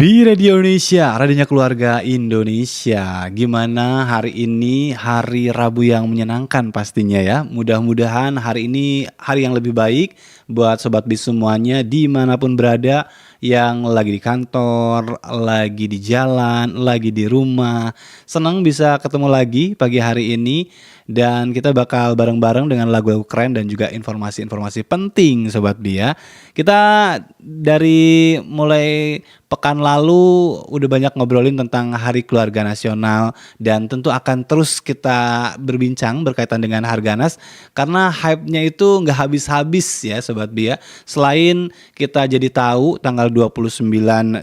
Bi Radio Indonesia, radionya keluarga Indonesia. Gimana hari ini, hari Rabu yang menyenangkan pastinya ya. Mudah-mudahan hari ini hari yang lebih baik buat Sobat Bi semuanya dimanapun berada. Yang lagi di kantor, lagi di jalan, lagi di rumah. Senang bisa ketemu lagi pagi hari ini. Dan kita bakal bareng-bareng dengan lagu-lagu keren dan juga informasi-informasi penting Sobat Bi ya. Kita dari mulai pekan lalu udah banyak ngobrolin tentang Hari Keluarga Nasional dan tentu akan terus kita berbincang berkaitan dengan Harganas karena hype-nya itu nggak habis-habis ya Sobat Bi ya. Selain kita jadi tahu tanggal 29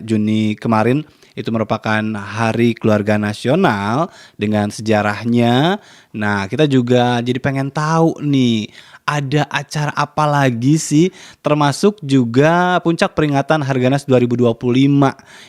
Juni kemarin itu merupakan Hari Keluarga Nasional dengan sejarahnya. Nah, kita juga jadi pengen tahu nih ada acara apa lagi sih, termasuk juga puncak peringatan Harganas 2025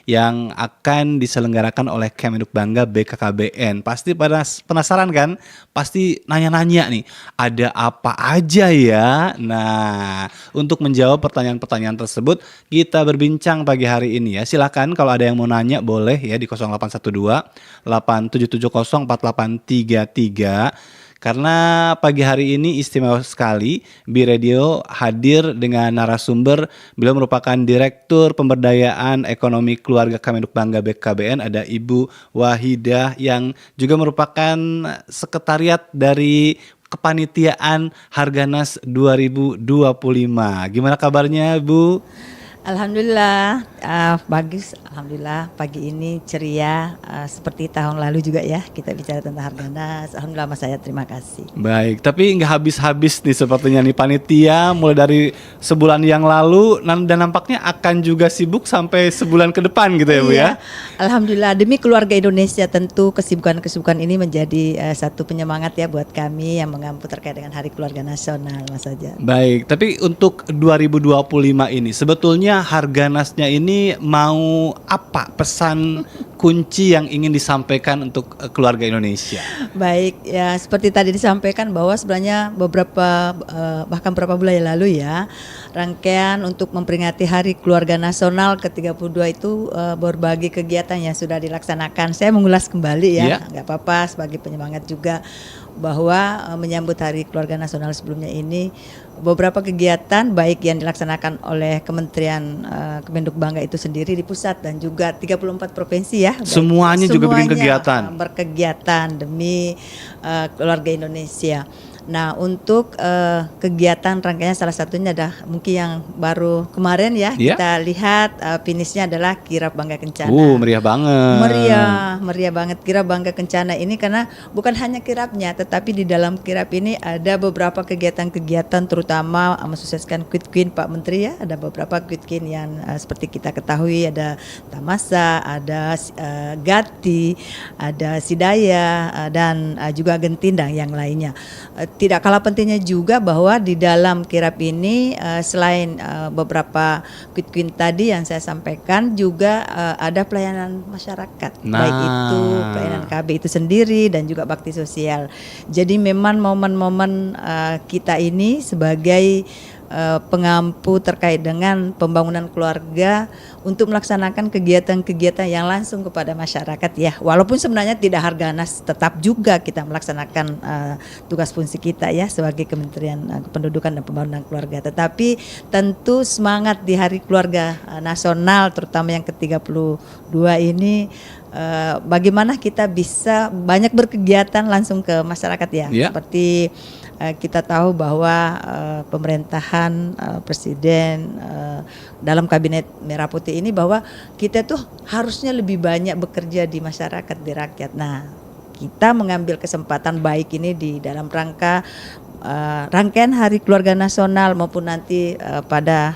yang akan diselenggarakan oleh Kemenhub Bangga BKKBN. Pasti pada penasaran kan? Pasti nanya-nanya nih, ada apa aja ya? Nah, untuk menjawab pertanyaan-pertanyaan tersebut, kita berbincang pagi hari ini ya. Silakan kalau ada yang mau nanya boleh ya di 0812 8770 4833. Karena pagi hari ini istimewa sekali, Bi Radio hadir dengan narasumber. Beliau merupakan Direktur Pemberdayaan Ekonomi Keluarga Kemenhub Bangga BKKBN, ada Ibu Wahidah yang juga merupakan sekretariat dari kepanitiaan Harganas 2025. Gimana kabarnya, Bu? Alhamdulillah, bagus. Alhamdulillah pagi ini ceria seperti tahun lalu juga ya. Kita bicara tentang Harganas. Alhamdulillah Mas saya terima kasih. Baik, tapi nggak habis-habis nih sepertinya nih panitia mulai dari sebulan yang lalu dan nampaknya akan juga sibuk sampai sebulan ke depan gitu ya Bu ya. Alhamdulillah demi keluarga Indonesia tentu kesibukan-kesibukan ini menjadi satu penyemangat ya buat kami yang mengampu terkait dengan Hari Keluarga Nasional Mas saja. Baik, tapi untuk 2025 ini sebetulnya Harganasnya ini mau apa pesan kunci yang ingin disampaikan untuk keluarga Indonesia? Baik, ya seperti tadi disampaikan bahwa sebenarnya beberapa bahkan beberapa bulan yang lalu ya rangkaian untuk memperingati Hari Keluarga Nasional ke-32 itu berbagai kegiatan yang sudah dilaksanakan. Saya mengulas kembali ya, nggak apa-apa sebagai penyemangat juga bahwa menyambut Hari Keluarga Nasional sebelumnya ini beberapa kegiatan baik yang dilaksanakan oleh Kementerian Kemenhub Bangga itu sendiri di pusat dan juga 34 provinsi ya. Semuanya juga bikin kegiatan. Berkegiatan demi keluarga Indonesia. Nah untuk kegiatan rangkaian salah satunya ada mungkin yang baru kemarin ya kita lihat finishnya adalah Kirap Bangga Kencana. Meriah banget. Meriah banget Kirap Bangga Kencana ini karena bukan hanya kirapnya tetapi di dalam kirap ini ada beberapa kegiatan-kegiatan terutama mensukseskan Quick Queen Pak Menteri ya. Ada beberapa Quick Queen yang seperti kita ketahui ada Tamasa, ada Gati, ada Sidaya dan juga Gentindang yang lainnya. Tidak kalah pentingnya juga bahwa di dalam kirap ini selain beberapa Quick Queen tadi yang saya sampaikan juga ada pelayanan masyarakat, baik itu pelayanan KB itu sendiri dan juga bakti sosial. Jadi memang momen-momen kita ini sebagai pengampu terkait dengan pembangunan keluarga untuk melaksanakan kegiatan-kegiatan yang langsung kepada masyarakat ya. Walaupun sebenarnya tidak Harganas tetap juga kita melaksanakan tugas fungsi kita ya sebagai Kementerian Kependudukan dan Pembangunan Keluarga. Tetapi tentu semangat di Hari Keluarga Nasional terutama yang ke-32 ini bagaimana kita bisa banyak berkegiatan langsung ke masyarakat ya. Seperti kita tahu bahwa pemerintahan Presiden dalam Kabinet Merah Putih ini bahwa kita tuh harusnya lebih banyak bekerja di masyarakat, di rakyat. Nah, kita mengambil kesempatan baik ini di dalam rangka rangkaian Hari Keluarga Nasional maupun nanti pada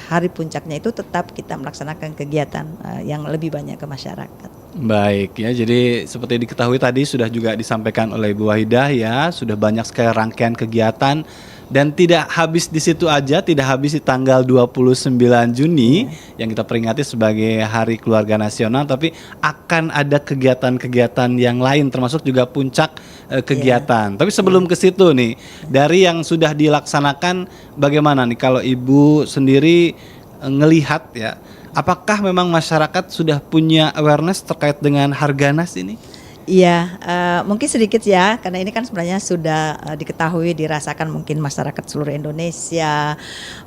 hari puncaknya itu tetap kita melaksanakan kegiatan yang lebih banyak ke masyarakat. Baik ya, jadi seperti diketahui tadi sudah juga disampaikan oleh Ibu Wahidah ya, sudah banyak sekali rangkaian kegiatan dan tidak habis di situ aja, tidak habis di tanggal 29 Juni yang kita peringati sebagai Hari Keluarga Nasional, tapi akan ada kegiatan-kegiatan yang lain termasuk juga puncak kegiatan. Tapi sebelum ke situ nih, dari yang sudah dilaksanakan bagaimana nih kalau Ibu sendiri ngelihat ya apakah memang masyarakat sudah punya awareness terkait dengan Harganas ini? Iya, mungkin sedikit ya, karena ini kan sebenarnya sudah diketahui, dirasakan mungkin masyarakat seluruh Indonesia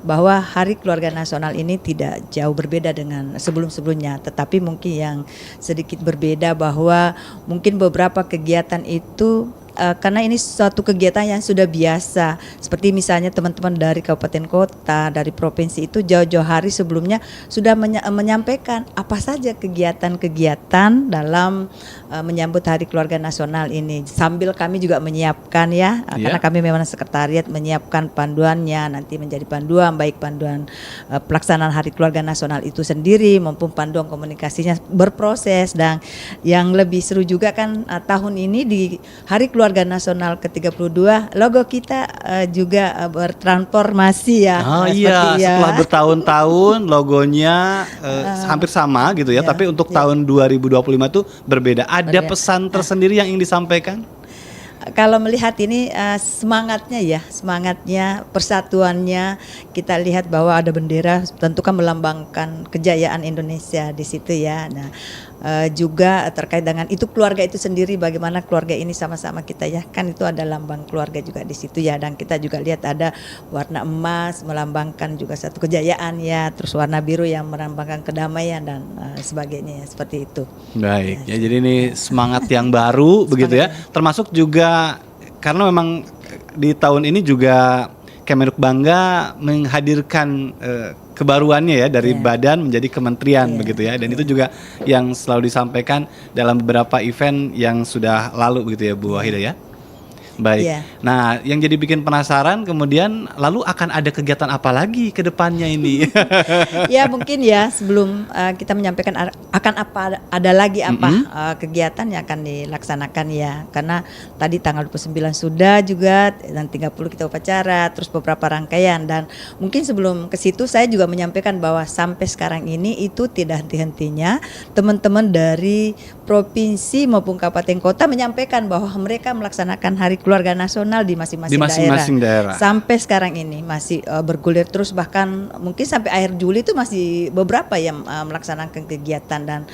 bahwa Hari Keluarga Nasional ini tidak jauh berbeda dengan sebelum-sebelumnya, tetapi mungkin yang sedikit berbeda bahwa mungkin beberapa kegiatan itu karena ini suatu kegiatan yang sudah biasa, seperti misalnya teman-teman dari kabupaten kota, dari provinsi itu jauh-jauh hari sebelumnya sudah menyampaikan apa saja kegiatan-kegiatan dalam menyambut Hari Keluarga Nasional ini. Sambil kami juga menyiapkan ya, karena kami memang sekretariat menyiapkan panduannya, nanti menjadi panduan baik panduan pelaksanaan Hari Keluarga Nasional itu sendiri maupun panduan komunikasinya berproses. Dan yang lebih seru juga kan tahun ini di Hari Keluarga Nasional ke-32 logo kita juga bertransformasi ya. Iya, setelah bertahun-tahun logonya hampir sama gitu ya, tapi untuk tahun 2025 itu berbeda. Ada pesan tersendiri yang ingin disampaikan? Kalau melihat ini semangatnya, persatuannya, kita lihat bahwa ada bendera, tentu kan melambangkan kejayaan Indonesia di situ ya. Nah, juga terkait dengan itu keluarga itu sendiri, bagaimana keluarga ini sama-sama kita ya, kan itu ada lambang keluarga juga di situ ya. Dan kita juga lihat ada warna emas melambangkan juga satu kejayaan ya, terus warna biru yang melambangkan kedamaian dan sebagainya ya, seperti itu. Baik ya, jadi ini semangat yang baru begitu ya, termasuk juga karena memang di tahun ini juga Kemenhub bangga menghadirkan kebaruannya ya dari badan menjadi kementerian begitu ya, dan itu juga yang selalu disampaikan dalam beberapa event yang sudah lalu begitu ya Bu Wahida ya. Baik. Nah, yang jadi bikin penasaran kemudian lalu akan ada kegiatan apa lagi ke depannya ini? Ya mungkin ya sebelum kita menyampaikan akan apa ada lagi apa kegiatan yang akan dilaksanakan ya, karena tadi tanggal 29 sudah juga dan 30 kita upacara, terus beberapa rangkaian, dan mungkin sebelum ke situ saya juga menyampaikan bahwa sampai sekarang ini itu tidak henti-hentinya teman-teman dari provinsi maupun kabupaten kota menyampaikan bahwa mereka melaksanakan Hari Keluarga Nasional di masing-masing daerah. Sampai sekarang ini masih bergulir terus, bahkan mungkin sampai akhir Juli itu masih beberapa yang melaksanakan kegiatan. Dan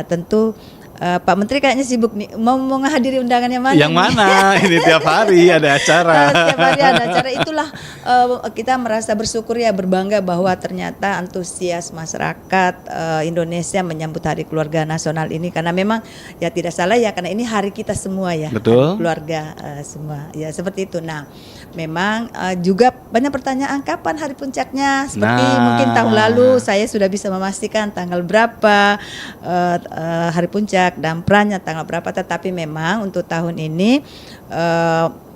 tentu Pak Menteri kayaknya sibuk nih, mau menghadiri undangan yang mana? Yang mana? Ini tiap hari ada acara. Tiap hari ada acara, itulah kita merasa bersyukur ya, berbangga bahwa ternyata antusias masyarakat Indonesia menyambut Hari Keluarga Nasional ini, karena memang ya tidak salah ya, karena ini hari kita semua ya. Betul. Keluarga semua ya, seperti itu. Nah, memang juga banyak pertanyaan kapan hari puncaknya, seperti mungkin tahun lalu saya sudah bisa memastikan tanggal berapa hari puncak dan perannya tanggal berapa, tetapi memang untuk tahun ini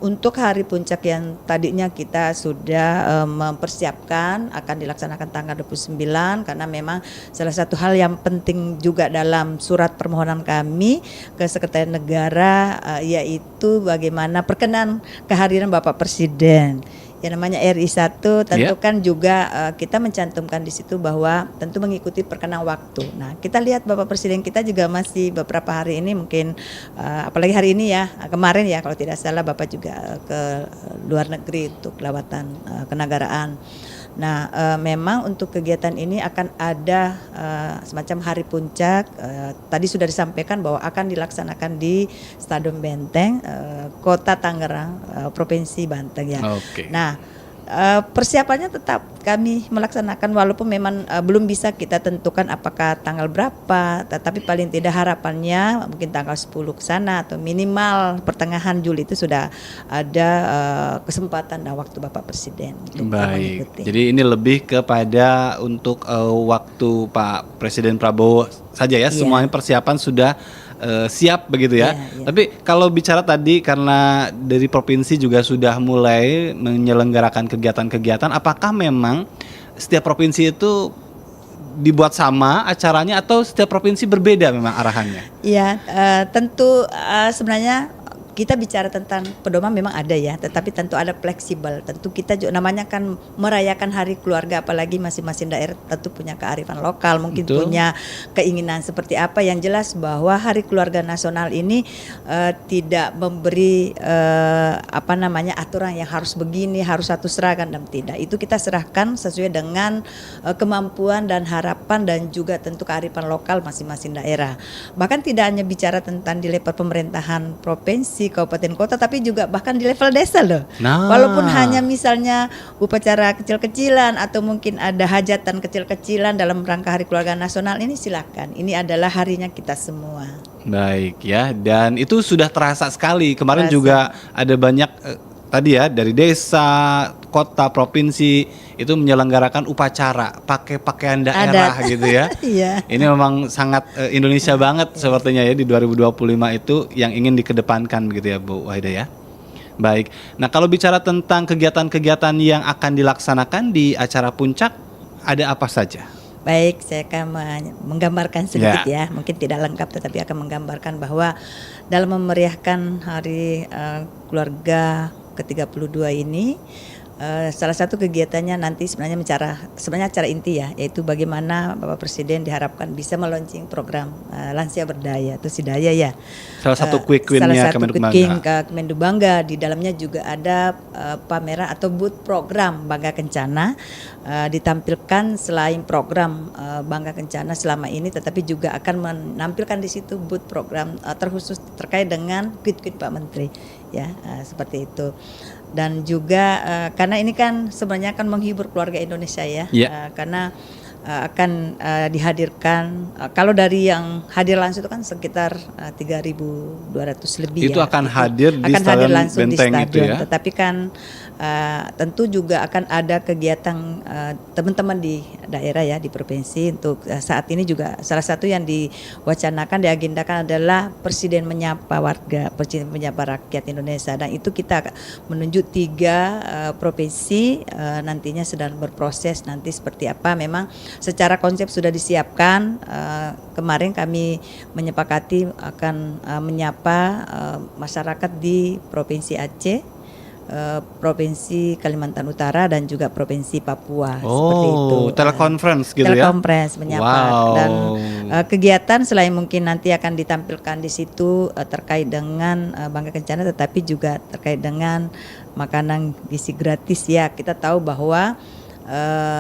untuk hari puncak yang tadinya kita sudah mempersiapkan akan dilaksanakan tanggal 29, karena memang salah satu hal yang penting juga dalam surat permohonan kami ke Sekretariat Negara yaitu bagaimana perkenan kehadiran Bapak Presiden. Yang namanya RI 1 tentu kan juga kita mencantumkan di situ bahwa tentu mengikuti perkenan waktu. Nah, kita lihat Bapak Presiden kita juga masih beberapa hari ini mungkin apalagi hari ini ya, kemarin ya kalau tidak salah Bapak juga ke luar negeri untuk lawatan kenegaraan. Nah, memang untuk kegiatan ini akan ada semacam hari puncak. Tadi sudah disampaikan bahwa akan dilaksanakan di Stadion Benteng, Kota Tangerang, Provinsi Banten ya. Nah, persiapannya tetap kami melaksanakan walaupun memang belum bisa kita tentukan apakah tanggal berapa, tetapi paling tidak harapannya mungkin tanggal 10 ke sana atau minimal pertengahan Juli itu sudah ada kesempatan dan waktu Bapak Presiden untuk mengikuti. Jadi ini lebih kepada untuk waktu Pak Presiden Prabowo saja ya, semuanya persiapan sudah siap begitu ya. Tapi kalau bicara tadi karena dari provinsi juga sudah mulai menyelenggarakan kegiatan-kegiatan, apakah memang setiap provinsi itu dibuat sama acaranya atau setiap provinsi berbeda memang arahannya? Iya, tentu sebenarnya kita bicara tentang pedoman memang ada ya, tetapi tentu ada fleksibel. Tentu kita juga namanya kan merayakan hari keluarga, apalagi masing-masing daerah tentu punya kearifan lokal, mungkin Betul. punya keinginan seperti apa. Yang jelas bahwa Hari Keluarga Nasional ini tidak memberi aturan yang harus begini, harus satu seragam, dan tidak. Itu kita serahkan sesuai dengan kemampuan dan harapan dan juga tentu kearifan lokal masing-masing daerah. Bahkan tidak hanya bicara tentang di level pemerintahan provinsi, kabupaten kota, tapi juga bahkan di level desa loh. Nah. Walaupun hanya misalnya upacara kecil-kecilan atau mungkin ada hajatan kecil-kecilan dalam rangka Hari Keluarga Nasional ini, silakan. Ini adalah harinya kita semua. Baik ya, dan itu sudah terasa sekali. Kemarin Terasa. juga ada banyak tadi ya dari desa, kota, provinsi itu menyelenggarakan upacara pakai pakaian daerah Adat. gitu ya. Iya. Ini memang sangat Indonesia banget sepertinya ya di 2025 itu yang ingin dikedepankan begitu ya Bu Wahida ya. Baik. Nah, kalau bicara tentang kegiatan-kegiatan yang akan dilaksanakan di acara puncak, ada apa saja? Baik, saya akan menggambarkan sedikit ya. Mungkin tidak lengkap tetapi akan menggambarkan bahwa dalam memeriahkan Hari Keluarga ke-32 ini, salah satu kegiatannya nanti sebenarnya acara inti ya, yaitu bagaimana Bapak Presiden diharapkan bisa meluncing program lansia berdaya atau Sidaya ya. Salah satu quick win-nya Salah satu Kemenhub quick Bangga. win ke Kemenhub Bangga. Di dalamnya juga ada pameran atau booth program Bangga Kencana, ditampilkan selain program Bangga Kencana selama ini, tetapi juga akan menampilkan di situ booth program terkhusus terkait dengan quick Pak Menteri ya, seperti itu. Dan juga karena ini kan sebenarnya akan menghibur keluarga Indonesia ya, karena akan dihadirkan, kalau dari yang hadir langsung itu kan sekitar 3.200 lebih itu ya. akan hadir di akan Stadion hadir langsung di Benteng itu stadion, ya. tetapi kan tentu juga akan ada kegiatan teman-teman di daerah ya, di provinsi. Untuk saat ini juga salah satu yang diwacanakan, diagendakan adalah Presiden menyapa warga, Presiden menyapa rakyat Indonesia, dan itu kita menunjuk 3 provinsi nantinya sedang berproses nanti seperti apa. Memang secara konsep sudah disiapkan. Kemarin kami menyepakati akan menyapa masyarakat di Provinsi Aceh, Provinsi Kalimantan Utara, dan juga Provinsi Papua. Seperti itu. Telekonferensi gitu ya. Telekonferensi menyapa. Wow. Dan kegiatan selain mungkin nanti akan ditampilkan di situ terkait dengan Bangga Kencana, tetapi juga terkait dengan makanan gizi gratis ya. Kita tahu bahwa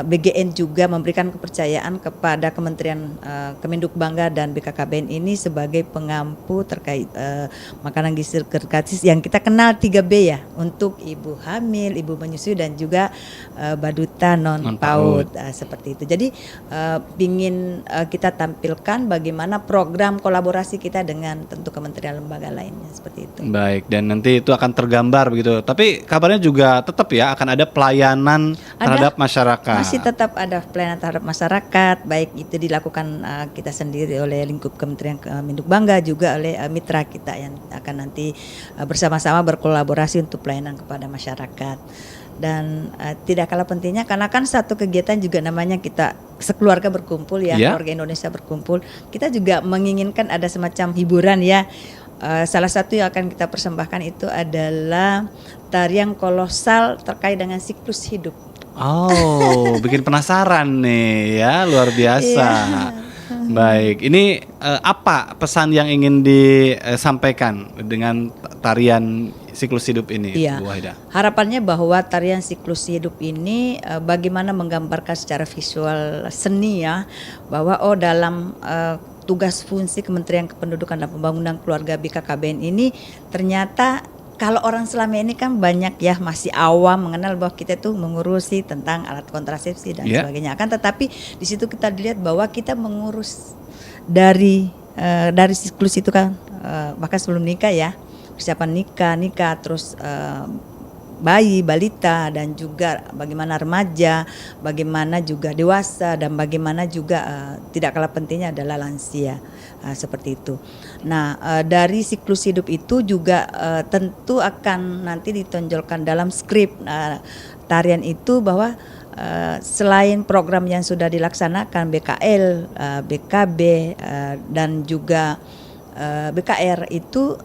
BGN juga memberikan kepercayaan kepada Kementerian Kemenhub Bangga dan BKKBN ini sebagai pengampu terkait makanan gizi gratis yang kita kenal 3B ya, untuk ibu hamil, ibu menyusui, dan juga baduta non PAUD, seperti itu. Jadi ingin kita tampilkan bagaimana program kolaborasi kita dengan tentu kementerian lembaga lainnya, seperti itu. Baik, dan nanti itu akan tergambar begitu. Tapi kabarnya juga tetap ya akan ada pelayanan terhadap masyarakat. Masih tetap ada pelayanan terhadap masyarakat, baik itu dilakukan kita sendiri oleh lingkup Kementerian Kemenhub Bangga, juga oleh mitra kita yang akan nanti bersama-sama berkolaborasi untuk pelayanan kepada masyarakat. Dan tidak kalah pentingnya, karena kan satu kegiatan juga namanya kita sekeluarga berkumpul ya, keluarga Indonesia berkumpul. Kita juga menginginkan ada semacam hiburan ya. Salah satu yang akan kita persembahkan itu adalah tarian kolosal terkait dengan siklus hidup. Oh, bikin penasaran nih ya, luar biasa. Baik, ini apa pesan yang ingin disampaikan dengan tarian siklus hidup ini, Bu Wahida? Harapannya bahwa tarian siklus hidup ini bagaimana menggambarkan secara visual seni ya, bahwa dalam tugas fungsi Kementerian Kependudukan dan Pembangunan Keluarga BKKBN ini ternyata kalau orang selama ini kan banyak ya masih awam mengenal bahwa kita tuh mengurusi tentang alat kontrasepsi dan sebagainya. Akan tetapi di situ kita dilihat bahwa kita mengurus dari siklus itu kan bahkan sebelum nikah ya, persiapan nikah terus bayi, balita, dan juga bagaimana remaja, bagaimana juga dewasa, dan bagaimana juga tidak kalah pentingnya adalah lansia, seperti itu. Nah, dari siklus hidup itu juga tentu akan nanti ditonjolkan dalam skrip tarian itu, bahwa selain program yang sudah dilaksanakan BKL, BKB, dan juga BKR itu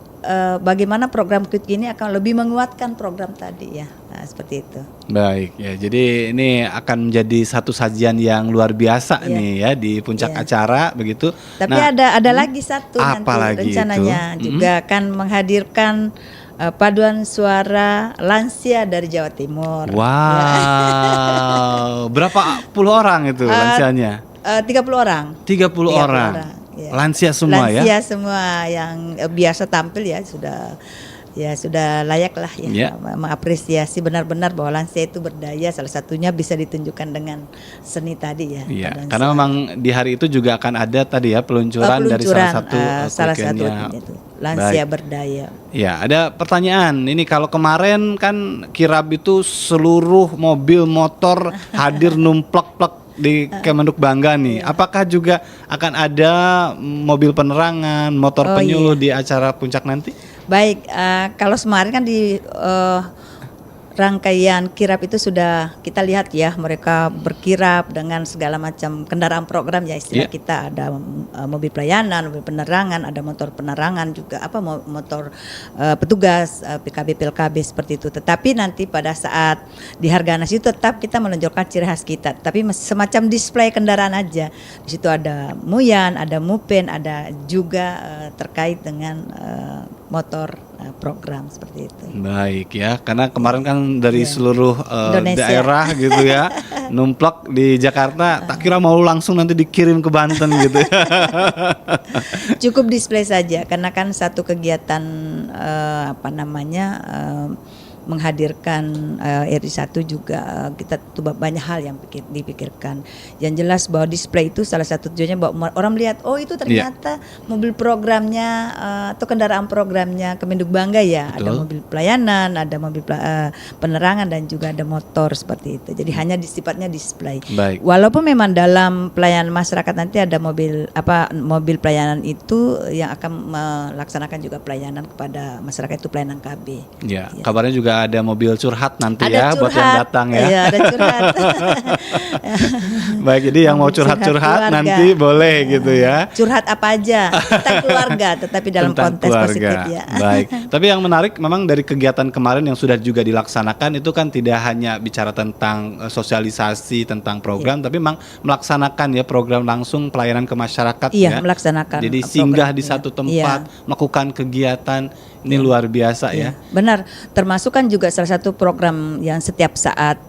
bagaimana program Quick ini akan lebih menguatkan program tadi ya. Nah, seperti itu. Baik ya, jadi ini akan menjadi satu sajian yang luar biasa Iya. nih ya di puncak Iya. acara begitu. Tapi Nah, ada lagi satu apa nanti lagi rencananya itu? juga akan menghadirkan paduan suara lansia dari Jawa Timur. Wow, berapa puluh orang itu lansianya? 30 orang. 30 orang. Ya. Lansia semua ya? Lansia semua yang biasa tampil ya sudah layak lah ya, Ya. mengapresiasi benar-benar bahwa lansia itu berdaya, salah satunya bisa ditunjukkan dengan seni tadi ya. Iya, paduan karena suara. memang di hari itu juga akan ada tadi ya peluncuran dari salah satu salah satu quick-nya. itu lansia Baik. berdaya. Ya, ada pertanyaan. Ini kalau kemarin kan kirab itu seluruh mobil motor hadir numplek-plek di Kemenhub Bangga nih. Apakah juga akan ada mobil penerangan, motor Oh, penyuluh di acara puncak nanti? Baik, kalau kemarin kan di rangkaian kirap itu sudah kita lihat ya, mereka berkirap dengan segala macam kendaraan program ya, istilah Yeah. kita ada mobil pelayanan, mobil penerangan, ada motor penerangan juga motor petugas PKB PLKB seperti itu. Tetapi nanti pada saat di Harganas itu tetap kita menunjukkan ciri khas kita, tapi semacam display kendaraan aja. Di situ ada Muyan, ada Mupen, ada juga terkait dengan motor program seperti itu. Baik ya, karena kemarin kan dari Iya. seluruh Indonesia. daerah gitu ya, numplak di Jakarta. Tak kira mau langsung nanti dikirim ke Banten gitu. Cukup display saja karena kan satu kegiatan menghadirkan RI 1 juga kita tuh banyak hal yang dipikirkan. Yang jelas bahwa display itu salah satu tujuannya bahwa orang melihat oh itu ternyata mobil programnya atau kendaraan programnya Kemenhub Bangga ya. Betul. Ada mobil pelayanan, ada mobil penerangan dan juga ada motor seperti itu. Jadi hanya sifatnya display. Baik. Walaupun memang dalam pelayanan masyarakat nanti ada mobil pelayanan itu yang akan melaksanakan juga pelayanan kepada masyarakat, itu pelayanan KB. Ya, Ya. kabarnya juga ada mobil curhat nanti Ada ya buat yang datang ya. Iya, ada curhat. Baik, jadi yang mau Mobil curhat-curhat keluarga. nanti boleh gitu ya. Curhat apa aja tentang keluarga, tetapi dalam Tentang konteks keluarga. positif ya. Baik. Tapi yang menarik memang dari kegiatan kemarin yang sudah juga dilaksanakan itu kan tidak hanya bicara tentang sosialisasi tentang program, tapi memang melaksanakan ya program langsung pelayanan ke masyarakat ya. Iya, melaksanakan Jadi program, singgah di iya. satu tempat, melakukan kegiatan, ini luar biasa ya. Benar, termasuk kan juga salah satu program yang setiap saat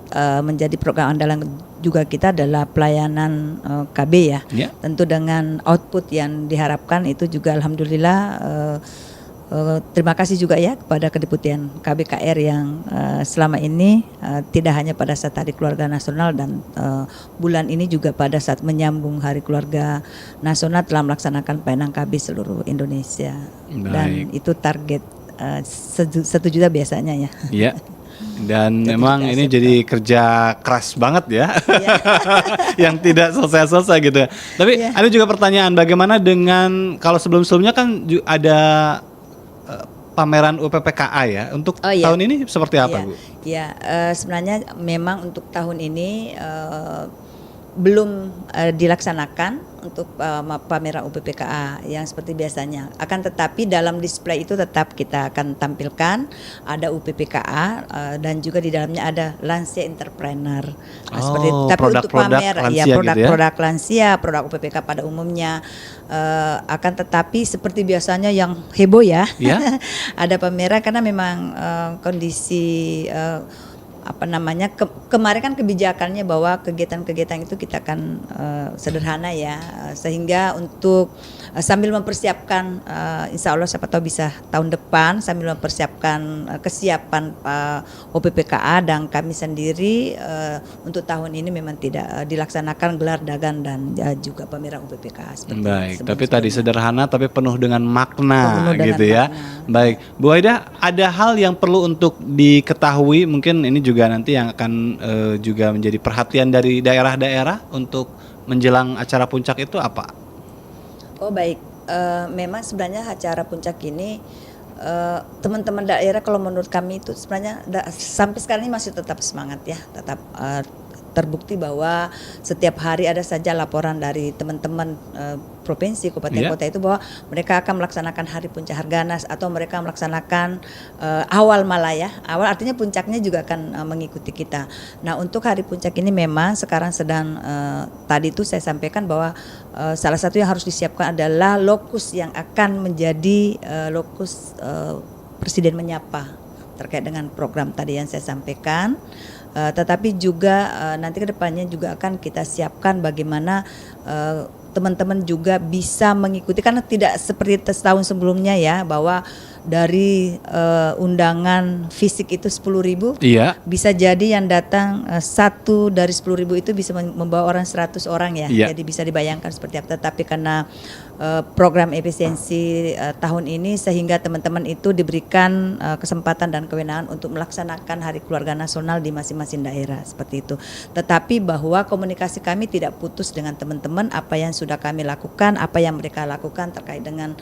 menjadi program andalan juga kita adalah pelayanan KB ya. Ya. Tentu dengan output yang diharapkan itu juga alhamdulillah terima kasih juga ya kepada Kedeputian KBKR yang selama ini tidak hanya pada saat Hari Keluarga Nasional dan bulan ini juga pada saat menyambung Hari Keluarga Nasional telah melaksanakan pelayanan KB seluruh Indonesia. Dan itu target 1 juta biasanya ya. Iya. Dan Itu memang tidak ini acceptable. jadi kerja keras banget ya. Iya. Yang tidak selesai-selesai gitu. Tapi Iya. ada juga pertanyaan bagaimana dengan kalau sebelum-sebelumnya kan ada pameran UPPKA ya. Untuk Oh, iya. tahun ini seperti apa, Iya, Bu? iya, sebenarnya memang untuk tahun ini belum dilaksanakan untuk pameran UPPKA yang seperti biasanya. Akan tetapi dalam display itu tetap kita akan tampilkan ada UPPKA dan juga di dalamnya ada lansia entrepreneur. Seperti itu. Tapi untuk produk-produk pamer lansia ya gitu ya? produk-produk lansia, produk UPPK pada umumnya. Akan tetapi seperti biasanya yang heboh ya. Ya. Ada pameran karena memang kondisi kemarin kan kebijakannya bahwa kegiatan-kegiatan itu kita akan sederhana ya, sehingga untuk sambil mempersiapkan insya Allah siapa tahu bisa tahun depan sambil mempersiapkan kesiapan OPPKA dan kami sendiri untuk tahun ini memang tidak dilaksanakan gelar dagang dan juga pameran OPPKA seperti Baik, sebelum- tapi tadi sederhana tapi penuh dengan makna Penuh dengan gitu ya. makna. Baik, Bu Aida, ada hal yang perlu untuk diketahui, mungkin ini juga nanti yang akan juga menjadi perhatian dari daerah-daerah untuk menjelang acara puncak itu apa? Oh baik, memang sebenarnya acara puncak ini teman-teman daerah kalau menurut kami itu sebenarnya sampai sekarang ini masih tetap semangat ya, tetap terbukti bahwa setiap hari ada saja laporan dari teman-teman provinsi, kabupaten, Iya. kota itu bahwa mereka akan melaksanakan hari puncak Harganas atau mereka melaksanakan awal malah ya. Awal artinya puncaknya juga akan mengikuti kita. Nah, untuk hari puncak ini memang sekarang sedang tadi itu saya sampaikan bahwa salah satu yang harus disiapkan adalah lokus yang akan menjadi lokus Presiden menyapa terkait dengan program tadi yang saya sampaikan. Tetapi juga nanti ke depannya juga akan kita siapkan bagaimana teman-teman juga bisa mengikuti, karena tidak seperti tahun sebelumnya ya, bahwa dari undangan fisik itu 10.000, Iya. bisa jadi yang datang satu dari 10.000 itu bisa membawa orang 100 orang ya. Iya. Jadi bisa dibayangkan seperti apa. Tetapi karena program efisiensi tahun ini, sehingga teman-teman itu diberikan kesempatan dan kewenangan untuk melaksanakan Hari Keluarga Nasional di masing-masing daerah seperti itu. Tetapi bahwa komunikasi kami tidak putus dengan teman-teman, apa yang sudah kami lakukan, apa yang mereka lakukan terkait dengan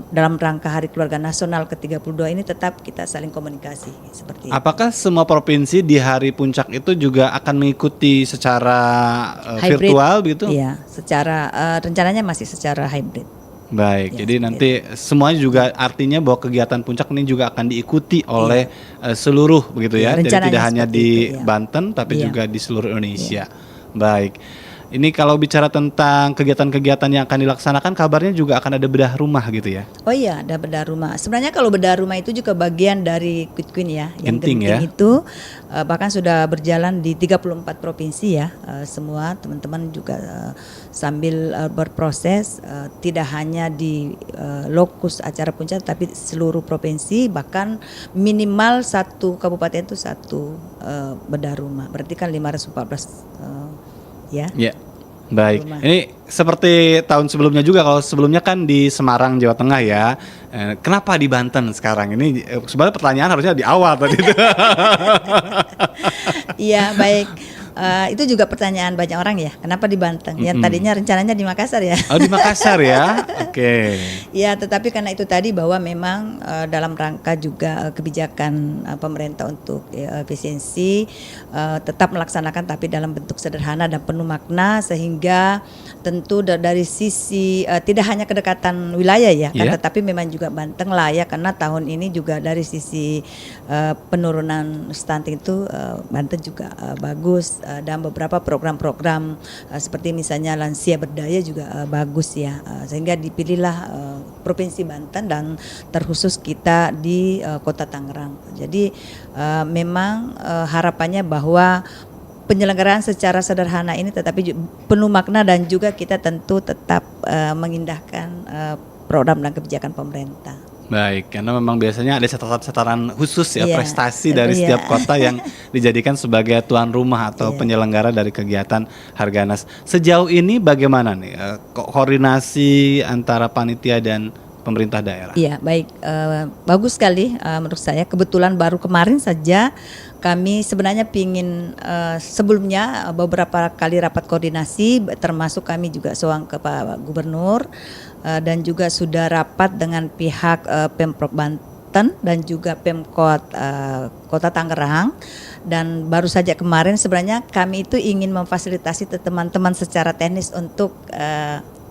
dalam rangka Hari Keluarga Nasional ke-32 ini, tetap kita saling komunikasi seperti itu. Apakah semua provinsi di hari puncak itu juga akan mengikuti secara Hybrid. virtual begitu? Iya, secara rencananya masih secara hybrid. Baik, Ya, jadi seperti nanti semuanya juga artinya bahwa kegiatan puncak ini juga akan diikuti oleh seluruh begitu ya. Iya, Jadi rencananya tidak hanya seperti di itu, ya. Banten tapi Iya. juga di seluruh Indonesia. Baik. Ini kalau bicara tentang kegiatan-kegiatan yang akan dilaksanakan, kabarnya juga akan ada bedah rumah gitu ya. Oh iya, ada bedah rumah. Sebenarnya kalau bedah rumah itu juga bagian dari Quick Queen ya. Yang Genting ya. itu bahkan sudah berjalan di 34 provinsi ya. Semua teman-teman juga sambil berproses, tidak hanya di lokus acara puncak, tapi seluruh provinsi, bahkan minimal satu kabupaten itu satu bedah rumah. Berarti kan 514 ya. Ya. Baik. Rumah. Ini seperti tahun sebelumnya juga. Kalau sebelumnya kan di Semarang, Jawa Tengah ya. Kenapa di Banten sekarang? Ini sebenarnya pertanyaan harusnya di awal tadi itu. Iya, baik. Itu juga pertanyaan banyak orang ya. Kenapa di Banten? Yang tadinya rencananya di Makassar ya. Oh, di Makassar ya. Oke. Ya, tetapi karena itu tadi bahwa memang dalam rangka juga kebijakan pemerintah untuk efisiensi tetap melaksanakan tapi dalam bentuk sederhana dan penuh makna, sehingga tentu dari sisi tidak hanya kedekatan wilayah ya, kan, Yeah. tetapi memang juga Banten lah ya, karena tahun ini juga dari sisi penurunan stunting itu Banten juga bagus, dan beberapa program-program seperti misalnya lansia berdaya juga bagus ya, sehingga dipilihlah Provinsi Banten dan terkhusus kita di Kota Tangerang. Jadi memang harapannya bahwa penyelenggaraan secara sederhana ini tetapi penuh makna, dan juga kita tentu tetap mengindahkan program dan kebijakan pemerintah. Baik, karena memang biasanya ada catatan-catatan khusus ya, Iya, prestasi dari iya. setiap kota yang dijadikan sebagai tuan rumah atau Iya. penyelenggara dari kegiatan Harganas. Sejauh ini bagaimana nih koordinasi antara panitia dan pemerintah daerah? Iya, baik, bagus sekali menurut saya. Kebetulan baru kemarin saja kami sebenarnya pingin sebelumnya beberapa kali rapat koordinasi, termasuk kami juga soang ke Pak Gubernur, dan juga sudah rapat dengan pihak Pemprov Banten dan juga Pemkot Kota Tangerang. Dan baru saja kemarin sebenarnya kami itu ingin memfasilitasi teman-teman secara teknis untuk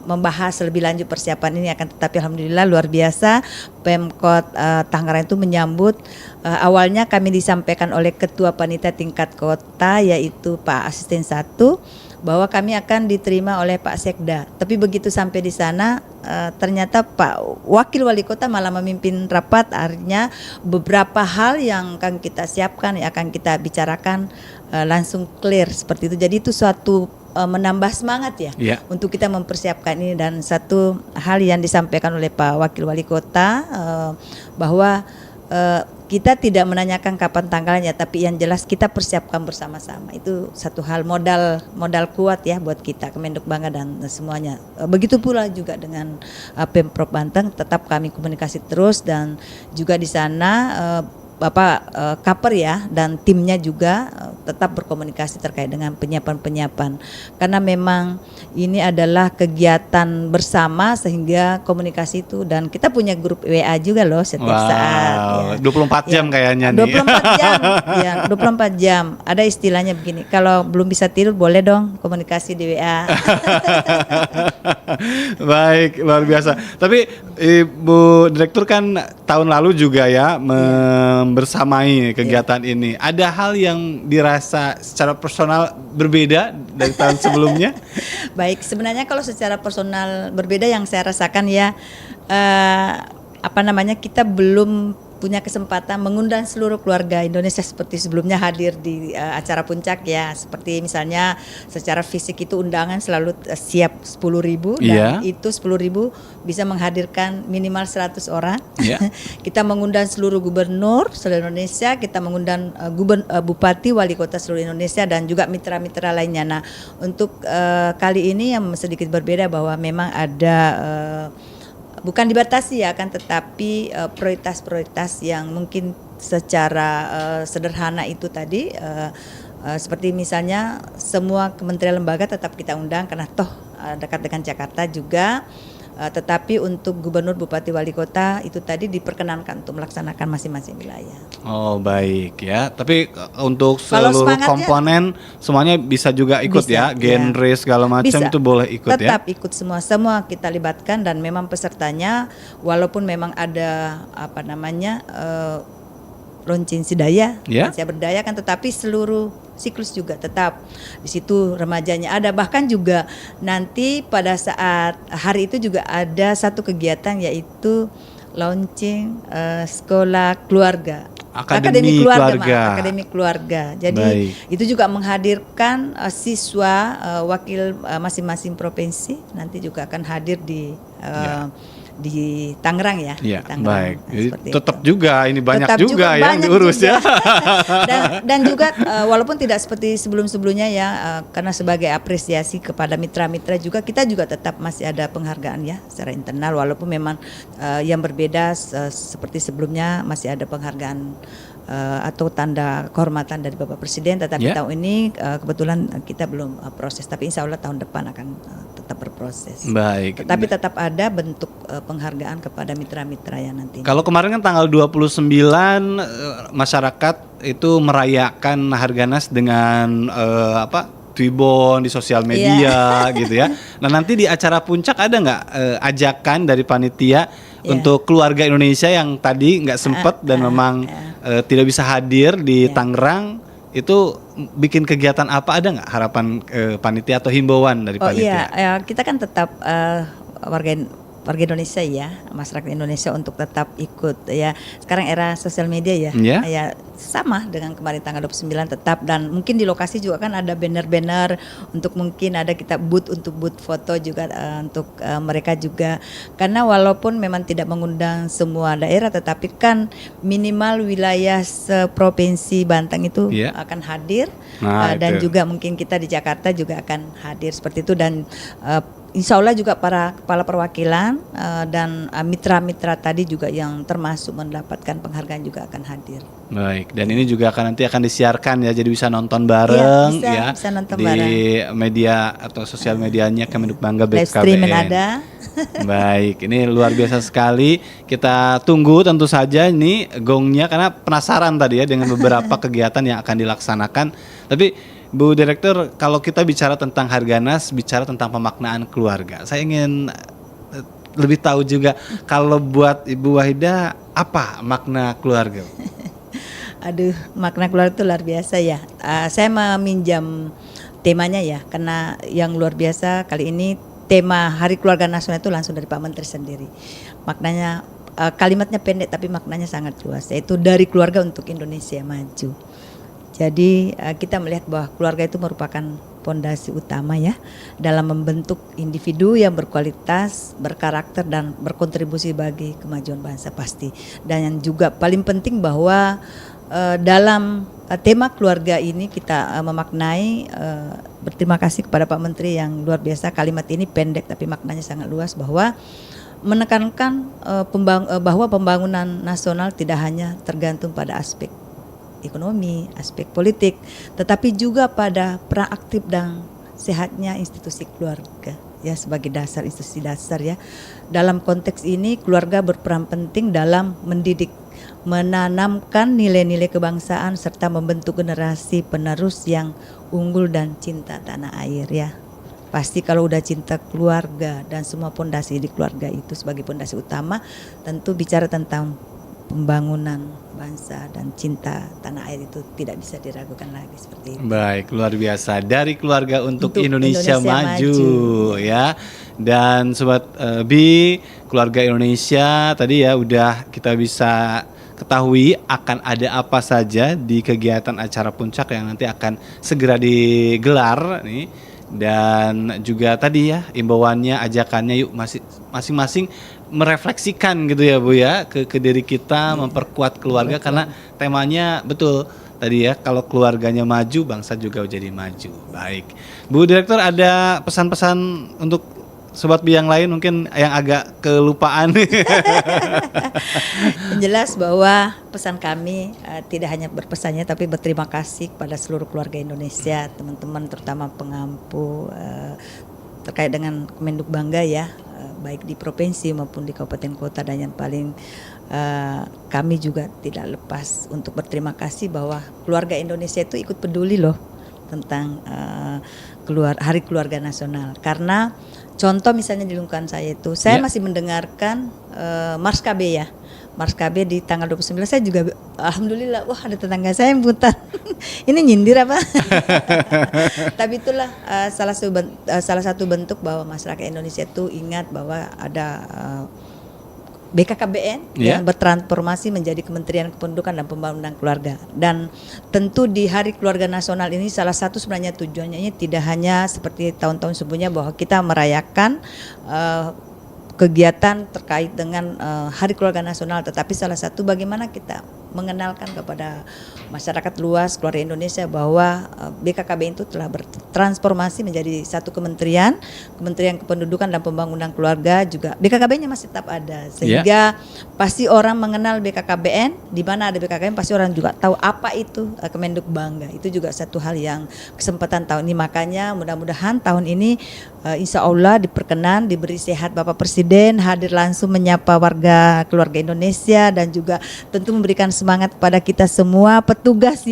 membahas lebih lanjut persiapan ini, akan tetapi alhamdulillah luar biasa Pemkot Tangerang itu menyambut. Awalnya kami disampaikan oleh Ketua Panitia tingkat kota, yaitu Pak Asisten 1, bahwa kami akan diterima oleh Pak Sekda. Tapi begitu sampai di sana ternyata Pak Wakil Wali Kota malah memimpin rapat. Artinya beberapa hal yang akan kita siapkan, yang akan kita bicarakan langsung clear seperti itu. Jadi itu suatu menambah semangat ya, Iya. untuk kita mempersiapkan ini. Dan satu hal yang disampaikan oleh Pak Wakil Wali Kota bahwa kita tidak menanyakan kapan tanggalnya, tapi yang jelas kita persiapkan bersama-sama. Itu satu hal, modal kuat ya buat kita, Kemenduk bangga dan semuanya. Begitu pula juga dengan Pemprov Banten, tetap kami komunikasi terus, dan juga di sana Bapak Kaper ya dan timnya juga tetap berkomunikasi terkait dengan penyiapan-penyiapan. Karena memang ini adalah kegiatan bersama sehingga komunikasi itu, dan kita punya grup WA juga loh setiap saat ya. 24 jam kayaknya nih. 24 jam. Ya, 24 jam. Ada istilahnya begini, kalau belum bisa tidur boleh dong komunikasi di WA. Baik, luar biasa. Tapi Ibu Direktur kan tahun lalu juga ya membersamai kegiatan ini. Ada hal yang dirasa secara personal berbeda dari tahun sebelumnya? Baik, sebenarnya kalau secara personal berbeda yang saya rasakan ya, kita belum punya kesempatan mengundang seluruh keluarga Indonesia seperti sebelumnya hadir di acara puncak ya. Seperti misalnya secara fisik itu undangan selalu siap 10.000 dan itu 10.000 bisa menghadirkan minimal 100 orang. Kita mengundang seluruh gubernur seluruh Indonesia, kita mengundang bupati, wali kota seluruh Indonesia dan juga mitra-mitra lainnya. Nah, untuk kali ini yang sedikit berbeda bahwa memang ada bukan dibatasi ya, akan tetapi prioritas-prioritas yang mungkin secara sederhana itu tadi, seperti misalnya semua kementerian lembaga tetap kita undang karena toh dekat dengan Jakarta juga. Tetapi untuk gubernur, bupati, wali kota itu tadi diperkenankan untuk melaksanakan masing-masing wilayah. Oh baik ya, tapi untuk seluruh komponen semuanya bisa juga ikut bisa, ya, genre segala macam itu boleh ikut tetap ya? Tetap ikut semua kita libatkan dan memang pesertanya walaupun memang ada Loncin Sidaya, Lansia Berdaya kan, tetapi seluruh siklus juga tetap di situ, remajanya ada, bahkan juga nanti pada saat hari itu juga ada satu kegiatan yaitu launching sekolah keluarga. Akademi keluarga. Jadi itu juga menghadirkan siswa wakil masing-masing provinsi nanti juga akan hadir di Tangerang ya. Tangerang. Baik. Jadi tetap itu juga ini banyak juga yang diurus juga. Ya. dan juga walaupun tidak seperti sebelum-sebelumnya ya, karena sebagai apresiasi kepada mitra-mitra juga kita juga tetap masih ada penghargaan ya secara internal, walaupun memang yang berbeda seperti sebelumnya masih ada penghargaan atau tanda kehormatan dari Bapak Presiden, tetapi tahun ini kebetulan kita belum proses, tapi insya Allah tahun depan akan tetap berproses. Baik. Tetapi tetap ada bentuk penghargaan kepada mitra-mitra ya nanti. Kalau kemarin kan tanggal 29 masyarakat itu merayakan Harganas dengan Twibbon di sosial media gitu ya. Nah nanti di acara puncak ada nggak ajakan dari panitia untuk keluarga Indonesia yang tadi nggak sempat dan memang tidak bisa hadir di Tangerang, itu bikin kegiatan apa, ada nggak harapan panitia atau himbauan dari panitia? Kita kan tetap warga Indonesia ya, masyarakat Indonesia untuk tetap ikut ya. Sekarang era sosial media ya. Ya sama dengan kemarin tanggal 29 tetap, dan mungkin di lokasi juga kan ada banner-banner untuk mungkin ada kita untuk booth foto juga untuk mereka juga. Karena walaupun memang tidak mengundang semua daerah, tetapi kan minimal wilayah provinsi Banten itu akan hadir. Dan juga mungkin kita di Jakarta juga akan hadir seperti itu, dan insya Allah juga para kepala perwakilan dan mitra-mitra tadi juga yang termasuk mendapatkan penghargaan juga akan hadir. Baik, dan ini juga nanti akan disiarkan ya, jadi bisa nonton bareng bisa nonton di bareng. Media atau sosial medianya Kemenhub Bangga BKKBN. Live streaming ada. Baik, ini luar biasa sekali. Kita tunggu tentu saja ini gongnya, karena penasaran tadi ya dengan beberapa kegiatan yang akan dilaksanakan. Tapi Bu Direktur, kalau kita bicara tentang Harganas, bicara tentang pemaknaan keluarga, saya ingin lebih tahu juga kalau buat Ibu Wahida apa makna keluarga? Aduh, makna keluarga itu luar biasa ya. Saya meminjam temanya ya, karena yang luar biasa kali ini tema Hari Keluarga Nasional itu langsung dari Pak Menteri sendiri. Maknanya kalimatnya pendek tapi maknanya sangat luas, yaitu dari keluarga untuk Indonesia maju. Jadi kita melihat bahwa keluarga itu merupakan fondasi utama ya dalam membentuk individu yang berkualitas, berkarakter dan berkontribusi bagi kemajuan bangsa pasti. Dan yang juga paling penting bahwa dalam tema keluarga ini kita memaknai berterima kasih kepada Pak Menteri yang luar biasa. Kalimat ini pendek tapi maknanya sangat luas, bahwa menekankan bahwa pembangunan nasional tidak hanya tergantung pada aspek ekonomi, aspek politik, tetapi juga pada peran aktif dan sehatnya institusi keluarga ya sebagai dasar institusi dasar ya. Dalam konteks ini keluarga berperan penting dalam mendidik, menanamkan nilai-nilai kebangsaan serta membentuk generasi penerus yang unggul dan cinta tanah air ya. Pasti kalau udah cinta keluarga dan semua pondasi di keluarga itu sebagai pondasi utama, tentu bicara tentang pembangunan bangsa dan cinta tanah air itu tidak bisa diragukan lagi seperti itu. Baik, luar biasa. Dari keluarga untuk Indonesia, Indonesia maju maju. ya. Dan sobat Bi, keluarga Indonesia tadi ya udah kita bisa ketahui akan ada apa saja di kegiatan acara puncak yang nanti akan segera digelar nih. Dan juga tadi ya imbauannya, ajakannya yuk masing-masing merefleksikan gitu ya Bu ya ke diri kita, memperkuat keluarga karena temanya betul tadi ya, kalau keluarganya maju bangsa juga jadi maju. Baik, Bu Direktur, ada pesan-pesan untuk Sobat Bi yang lain mungkin yang agak kelupaan. Yang jelas bahwa pesan kami tidak hanya berpesannya tapi berterima kasih kepada seluruh keluarga Indonesia, teman-teman terutama pengampu terkait dengan Kemenduk Bangga ya, baik di provinsi maupun di kabupaten kota, dan yang paling kami juga tidak lepas untuk berterima kasih bahwa keluarga Indonesia itu ikut peduli loh tentang Hari Keluarga Nasional. Karena contoh misalnya di lingkungan saya itu, saya masih mendengarkan Mars KB ya. Mars KB di tanggal 29 saya juga alhamdulillah, wah ada tetangga saya yang buta. Ini nyindir apa? Tapi itulah salah satu bentuk bahwa masyarakat Indonesia itu ingat bahwa ada BKKBN yang bertransformasi menjadi Kementerian Kependudukan dan Pembangunan Keluarga. Dan tentu di Hari Keluarga Nasional ini salah satu sebenarnya tujuannya ini tidak hanya seperti tahun-tahun sebelumnya bahwa kita merayakan kegiatan terkait dengan Hari Keluarga Nasional, tetapi salah satu bagaimana kita mengenalkan kepada masyarakat luas keluarga Indonesia bahwa BKKBN itu telah bertransformasi menjadi satu Kementerian Kependudukan dan Pembangunan Keluarga. Juga BKKBN-nya masih tetap ada, sehingga pasti orang mengenal BKKBN. Di mana ada BKKBN pasti orang juga tahu apa itu Kemenduk Bangga. Itu juga satu hal yang kesempatan tahun ini, makanya mudah-mudahan tahun ini insya Allah diperkenan, diberi sehat Bapak Presiden hadir langsung menyapa warga keluarga Indonesia, dan juga tentu memberikan semangat kepada kita semua petugas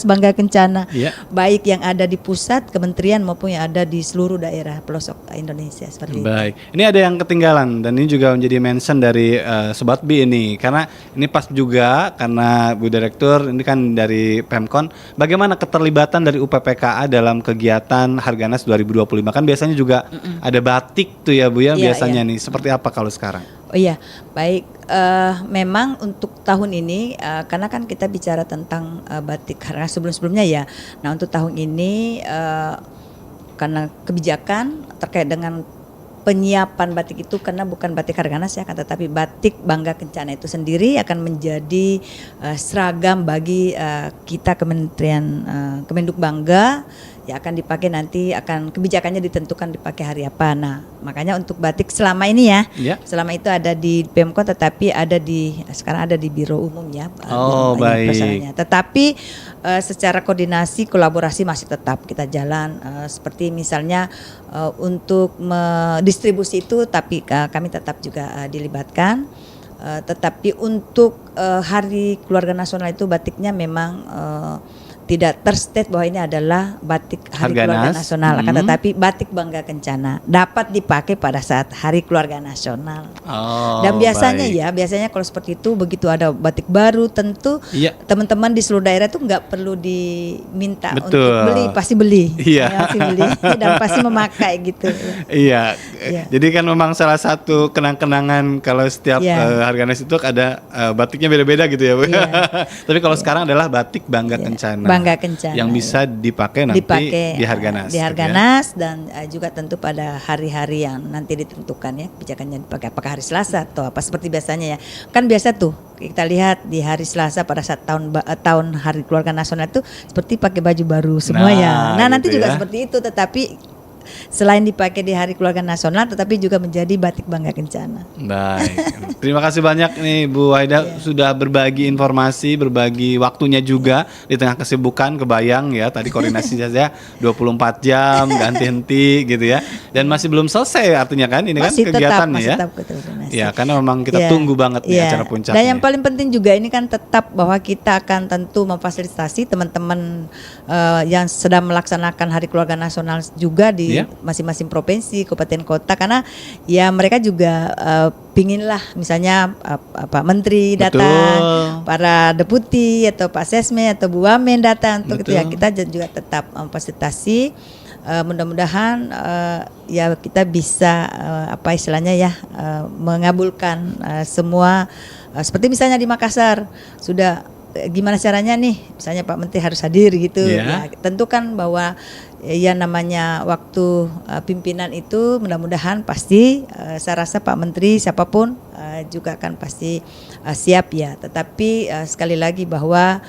Bangga Kencana, baik yang ada di pusat kementerian maupun yang ada di seluruh daerah pelosok Indonesia seperti itu. Baik, ini ada yang ketinggalan dan ini juga menjadi mention dari Sobat Bi ini, karena ini pas juga karena Bu Direktur ini kan dari Pemkon, bagaimana keterlibatan dari UPPKA dalam kegiatan Harganas 2025? Kan biasanya juga ada batik tuh ya Bu ya, biasanya nih, seperti apa kalau sekarang? Oh iya, baik. Memang untuk tahun ini, karena kan kita bicara tentang batik karena sebelum-sebelumnya ya. Nah untuk tahun ini karena kebijakan terkait dengan penyiapan batik itu, karena bukan batik Harganas ya, tetapi batik Bangga Kencana itu sendiri akan menjadi seragam bagi kita Kementerian Kemenduk Bangga. Ya akan dipakai nanti, akan kebijakannya ditentukan dipakai hari apa. Nah makanya untuk batik selama ini selama itu ada di Pemkon, tetapi sekarang ada di Biro Umum ya. Baik. Tetapi secara koordinasi kolaborasi masih tetap kita jalan, seperti misalnya untuk distribusi itu, tapi kami tetap juga dilibatkan. Tetapi untuk Hari Keluarga Nasional itu batiknya memang tidak terstate bahwa ini adalah batik Hari Keluarga Nasional, akan tetapi batik Bangga Kencana dapat dipakai pada saat Hari Keluarga Nasional. Dan biasanya kalau seperti itu, begitu ada batik baru, tentu teman-teman di seluruh daerah itu nggak perlu diminta untuk beli, pasti beli, pasti beli dan pasti memakai gitu. Jadi kan memang salah satu kenang-kenangan kalau setiap Harganas itu ada batiknya beda-beda gitu ya Bu. Tapi kalau sekarang adalah batik Bangga Kencana. Bangga Kencana yang bisa dipakai nanti di Harganas. Di Harganas dan juga tentu pada hari-hari yang nanti ditentukan ya, kebijakannya dipakai apakah hari Selasa atau apa seperti biasanya ya. Kan biasa tuh kita lihat di hari Selasa pada saat tahun Hari Keluarga Nasional itu seperti pakai baju baru semua ya. Nah, nanti juga seperti itu, tetapi selain dipakai di Hari Keluarga Nasional, tetapi juga menjadi batik bangga kencana. Baik, terima kasih banyak nih Bu Wahida sudah berbagi informasi, berbagi waktunya juga di tengah kesibukan. Kebayang ya tadi koordinasi saja 24 jam ganti henti gitu ya, dan masih belum selesai artinya kan ini Masih kan kegiatannya masih ya. tetap koordinasi. Ya karena memang kita Ya, tunggu banget nih ya. acara puncaknya. Dan yang paling penting juga ini kan tetap bahwa kita akan tentu memfasilitasi teman-teman yang sedang melaksanakan Hari Keluarga Nasional juga di Iya. masing-masing provinsi, kabupaten, kota, karena ya mereka juga pinginlah misalnya Pak Menteri datang, Betul. para deputi atau Pak Sesme atau Bu Wamen datang untuk itu ya, Betul. kita juga tetap memfasilitasi. Mudah-mudahan ya kita bisa apa istilahnya ya mengabulkan semua seperti misalnya di Makassar sudah gimana caranya nih misalnya Pak Menteri harus hadir gitu Ya. ya, tentu kan bahwa ya namanya waktu pimpinan itu mudah-mudahan pasti saya rasa Pak Menteri siapapun juga akan pasti siap ya, tetapi sekali lagi bahwa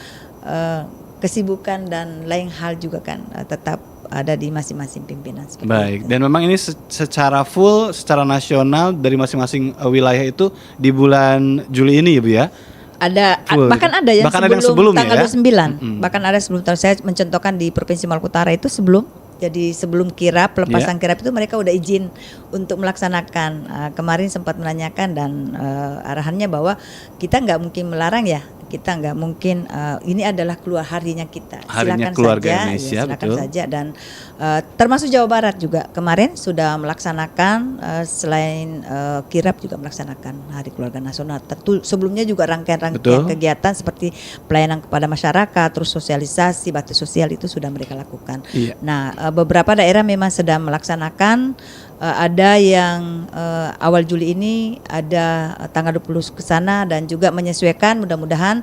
kesibukan dan lain hal juga kan tetap ada di masing-masing pimpinan. Baik, itu. dan memang ini secara full, secara nasional dari masing-masing wilayah itu di bulan Juli ini ya Bu ya? Ada Full bahkan gitu. ada yang Bahkan ada yang sebelum sebelumnya tanggal ya? 29. Bahkan ada sebelum saya mencontohkan di Provinsi Maluku Utara itu sebelum. Jadi sebelum kirap, pelepasan kirap itu mereka udah izin untuk melaksanakan. Kemarin sempat menanyakan dan arahannya bahwa kita nggak mungkin melarang ya. Kita nggak mungkin ini adalah keluar harinya kita. Harinya Silakan keluarga saja, Indonesia, ya, silakan betul. saja, dan termasuk Jawa Barat juga kemarin sudah melaksanakan selain kirap juga melaksanakan Hari Keluarga Nasional. Tentu sebelumnya juga rangkaian-rangkaian Betul. kegiatan seperti pelayanan kepada masyarakat, terus sosialisasi, bakti sosial itu sudah mereka lakukan. Iya. Nah, beberapa daerah memang sedang melaksanakan. Ada yang awal Juli ini ada tanggal 20 ke sana dan juga menyesuaikan mudah-mudahan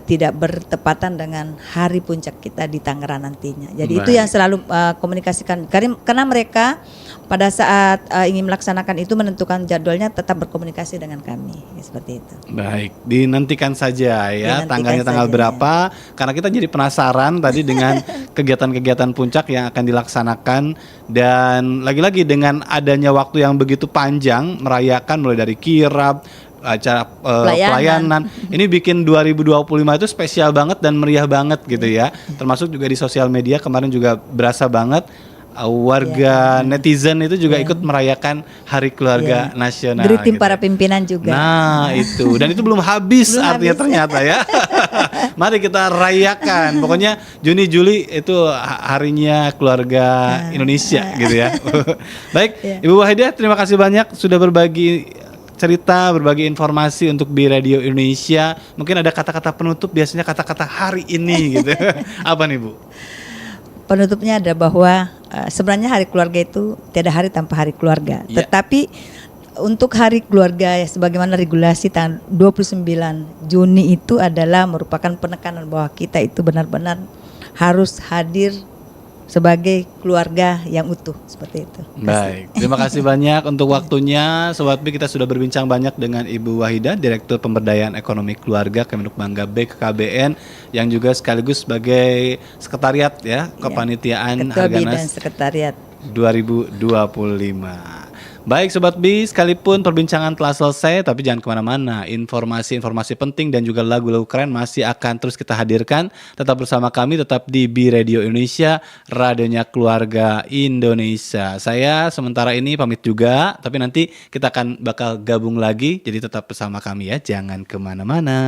tidak bertepatan dengan hari puncak kita di Tangerang nantinya. Jadi itu Baik. yang selalu komunikasikan karena mereka pada saat ingin melaksanakan itu menentukan jadwalnya tetap berkomunikasi dengan kami seperti itu. Baik, dinantikan saja ya Dinantikan tanggalnya tanggal saja, berapa, karena kita jadi penasaran tadi dengan kegiatan-kegiatan puncak yang akan dilaksanakan, dan lagi-lagi dengan adanya waktu yang begitu panjang merayakan mulai dari kirap, acara pelayanan. Ini bikin 2025 itu spesial banget dan meriah banget gitu ya. Termasuk juga di sosial media kemarin juga berasa banget warga netizen itu juga ikut merayakan Hari Keluarga Nasional. Greeting gitu para ya. pimpinan juga. Nah itu, dan itu belum habis Belum artinya habis. ternyata ya. Mari kita rayakan. Pokoknya Juni Juli itu harinya keluarga Indonesia gitu ya. Baik, Ibu Wahida terima kasih banyak sudah berbagi cerita, berbagi informasi untuk Bi Radio Indonesia. Mungkin ada kata-kata penutup, biasanya kata-kata hari ini gitu. Apa nih Bu? Penutupnya ada bahwa sebenarnya hari keluarga itu tiada hari tanpa hari keluarga. Ya. Tetapi untuk hari keluarga ya, sebagaimana regulasi tanggal 29 Juni itu adalah merupakan penekanan bahwa kita itu benar-benar harus hadir sebagai keluarga yang utuh seperti itu. Baik, terima kasih banyak untuk waktunya. Sobat B, kita sudah berbincang banyak dengan Ibu Wahida, Direktur Pemberdayaan Ekonomi Keluarga Kemenhub Bangga BKKBN, yang juga sekaligus sebagai sekretariat ya kepanitiaan Ketua Bidang Harganas Sekretariat 2025. Baik Sobat B, sekalipun perbincangan telah selesai, tapi jangan kemana-mana. Informasi-informasi penting dan juga lagu-lagu keren masih akan terus kita hadirkan. Tetap bersama kami, tetap di B Radio Indonesia, radionya keluarga Indonesia. Saya sementara ini pamit juga, tapi nanti kita akan bakal gabung lagi. Jadi tetap bersama kami ya, jangan kemana-mana.